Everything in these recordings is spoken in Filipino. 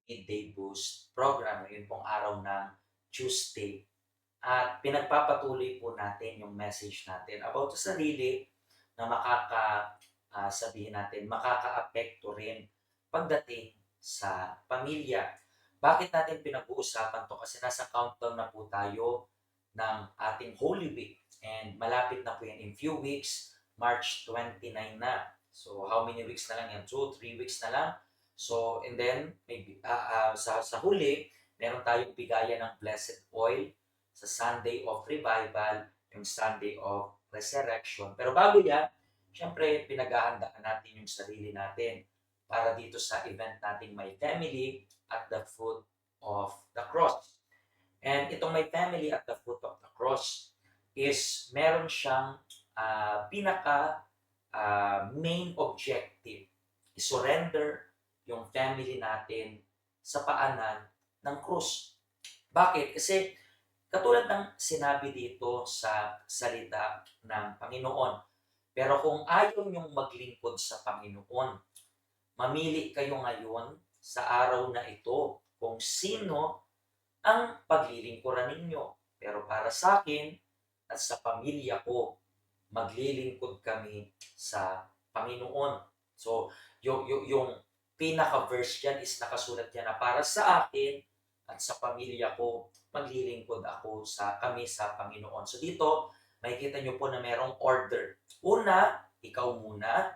Midday Boost program. Yun pong araw ng Tuesday. At pinagpapatuloy po natin yung message natin about sa sarili na sabihin natin, makakaapekto rin pagdating sa pamilya. Bakit natin pinag-uusapan to? Kasi nasa countdown na po tayo ng ating Holy Week. And malapit na po yan in few weeks, March 29 na. So, how many weeks na lang yan? 2, 3 weeks na lang. So, and then, maybe, sa huli, meron tayong bigayan ng blessed oil sa Sunday of Revival, yung Sunday of Resurrection. Pero bago yan, syempre, pinaghahandaan natin yung sarili natin para dito sa event nating My Family at the Foot of the Cross. And itong My Family at the Foot of the Cross is meron siyang pinaka main objective, i-surrender yung family natin sa paanan ng krus. Bakit? Kasi katulad ng sinabi dito sa salita ng Panginoon, pero kung ayaw niyong maglingkod sa Panginoon, mamili kayo ngayon sa araw na ito kung sino ang paglilingkuran ninyo. Pero para sa akin at sa pamilya ko, maglilingkod kami sa Panginoon. So, yung pinaka-verse dyan is nakasulat yan na para sa akin at sa pamilya ko, maglilingkod ako kami sa Panginoon. So dito, makikita nyo po na merong order. Una, ikaw muna.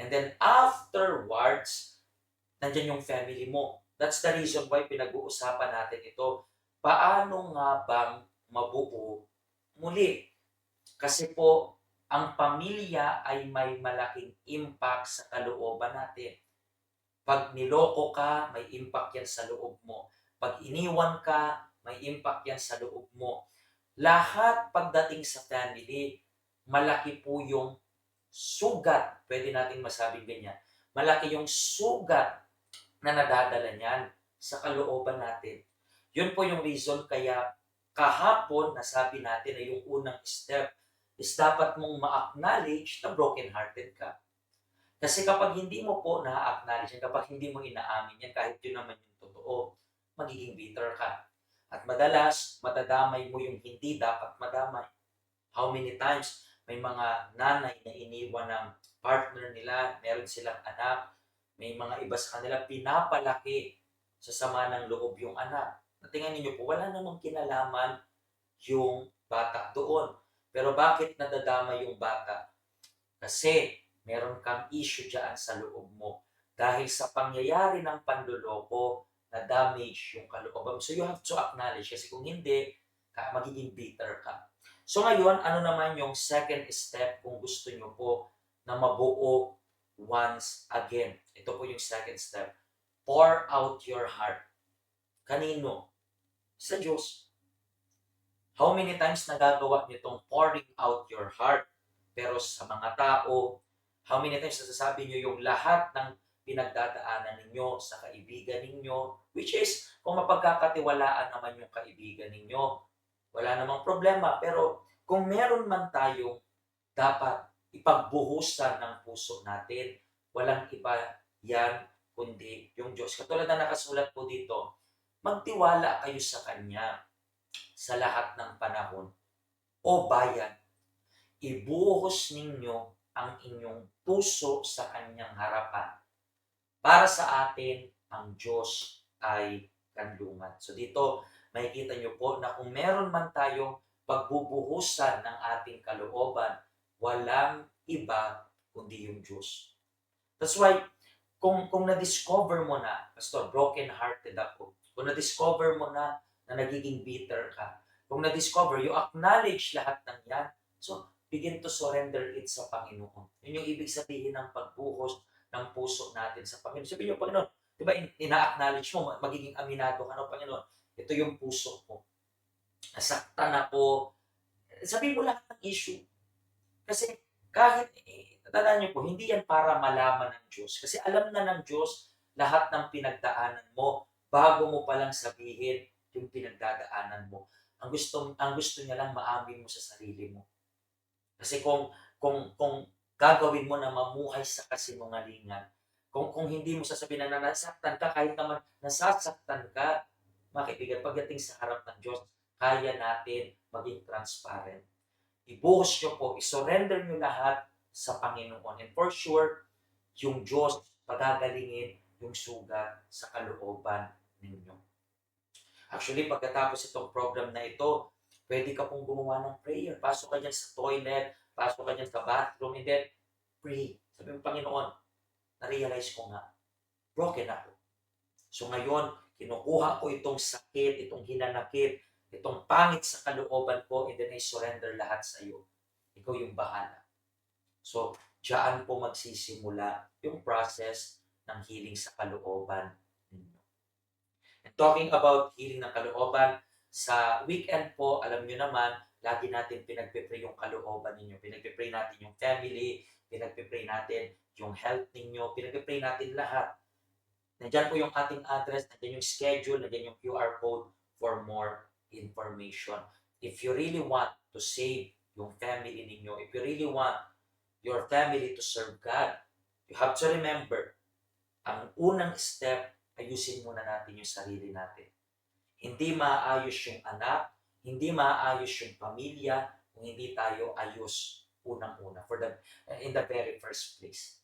And then afterwards, nandyan yung family mo. That's the reason why pinag-uusapan natin ito. Paano nga bang mabuo muli? Kasi po, ang pamilya ay may malaking impact sa kalooban natin. Pag niloko ka, may impact yan sa loob mo. Pag iniwan ka, may impact yan sa loob mo. Lahat pagdating sa family, malaki po yung sugat. Pwede natin masabing ganyan. Malaki yung sugat na nadadala niyan sa kalooban natin. Yun po yung reason kaya kahapon nasabi natin na yung unang step is dapat mong ma-acknowledge na broken-hearted ka. Kasi kapag hindi mo po na-acknowledge yan, kapag hindi mo inaamin yan, kahit yun naman yung totoo, magiging bitter ka. At madalas, madadamay mo yung hindi dapat madamay. How many times may mga nanay na iniwan ng partner nila, meron silang anak, may mga iba sa kanila pinapalaki sa sama ng loob yung anak. Natingnan niyo po, wala namang kinalaman yung bata doon. Pero bakit nadadama yung bata? Kasi meron kang issue dyan sa loob mo. Dahil sa pangyayari ng panloloko, na-damage yung kalooban. So you have to acknowledge kasi kung hindi, magiging bitter ka. So ngayon, ano naman yung second step kung gusto nyo po na mabuo once again? Ito po yung second step. Pour out your heart. Kanino? Sa Diyos. How many times nagagawa nyo itong pouring out your heart? Pero sa mga tao, how many times nasasabi nyo yung lahat ng pinagdadaanan ninyo sa kaibigan ninyo, which is, kung mapagkakatiwalaan naman yung kaibigan ninyo, wala namang problema. Pero kung meron man tayong dapat ipagbuhusan ng puso natin, walang iba yan kundi yung Diyos. Katulad na nakasulat po dito, magtiwala kayo sa Kanya sa lahat ng panahon. O bayan, ibuhos ninyo ang inyong puso sa Kanyang harapan. Para sa atin, ang Diyos ay kanlungan. So dito, makikita nyo po na kung meron man tayong pagbubuhusan ng ating kalooban, walang iba kundi yung Diyos. That's why, kung na-discover mo na, Pastor, broken-hearted ako, kung na-discover mo na nagiging bitter ka, kung na-discover, you acknowledge lahat ng yan, so begin to surrender it sa Panginoon. Yun yung ibig sabihin ng pagbuhos ng puso natin sa Panginoon. Sabihin nyo, Panginoon, di ba ina-acknowledge mo, magiging aminado ka, no, Panginoon, ito yung puso ko. Nasaktan ako. Sabihin mo lahat ng issue. Kasi kahit, tandaan niyo po, hindi yan para malaman ng Diyos. Kasi alam na ng Diyos lahat ng pinagdaanan mo bago mo palang sabihin yung pinagdadaanan mo. Ang gusto niya lang maamin mo sa sarili mo. Kasi kung gagawin mo na mamuhay sa kasinungalingan, Kung hindi mo sasabihin na nasaktan ka, kahit naman nasasaktan ka, mga kaibigan, pagdating sa harap ng Diyos, kaya natin maging transparent. Ibuhos niyo po, isurrender niyo lahat sa Panginoon. And for sure, yung Diyos pagagalingin yung sugat sa kalooban ninyo. Actually, pagkatapos itong program na ito, pwede ka pong gumawa ng prayer. Pasok ka dyan sa toilet, pasok ka dyan sa bathroom, and then pray. Sabi mo, Panginoon, na-realize ko nga, broken ako. So ngayon, kinukuha ko itong sakit, itong hinanakit, itong pangit sa kalooban ko, and then I surrender lahat sa iyo. Ikaw yung bahala. So, diyan po magsisimula yung process ng healing sa kalooban ninyo. And talking about healing ng kalooban, sa weekend po, alam nyo naman, lagi natin pinagpipray yung kalooban ninyo. Pinagpipray natin yung family, pinagpipray natin yung health ninyo, pinagpipray natin lahat. Nandiyan po yung ating address, nandiyan yung schedule, nandiyan yung QR code for more information. If you really want to save yung family ninyo, if you really want your family to serve God, you have to remember, ang unang step, ayusin muna natin yung sarili natin. Hindi maayos yung anak, hindi maayos yung pamilya, kung hindi tayo ayos unang-una, in the very first place.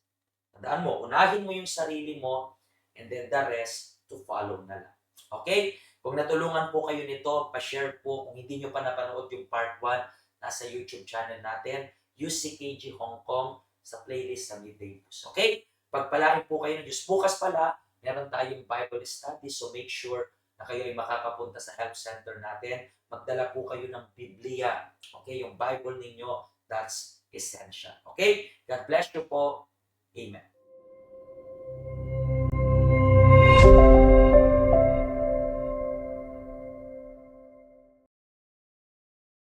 Tandaan mo, unahin mo yung sarili mo, and then the rest to follow na lang. Okay? Kung natulungan po kayo nito, pa-share po. Kung hindi nyo pa napanood yung part 1, nasa YouTube channel natin, UCKG Hong Kong, sa playlist sa Midday Boost. Okay? Pagpalain po kayo ng Diyos. Bukas pala, meron tayong Bible study, so make sure na kayo ay makakapunta sa help center natin. Magdala po kayo ng Biblia. Okay? Yung Bible ninyo, that's essential. Okay? God bless you po. Amen.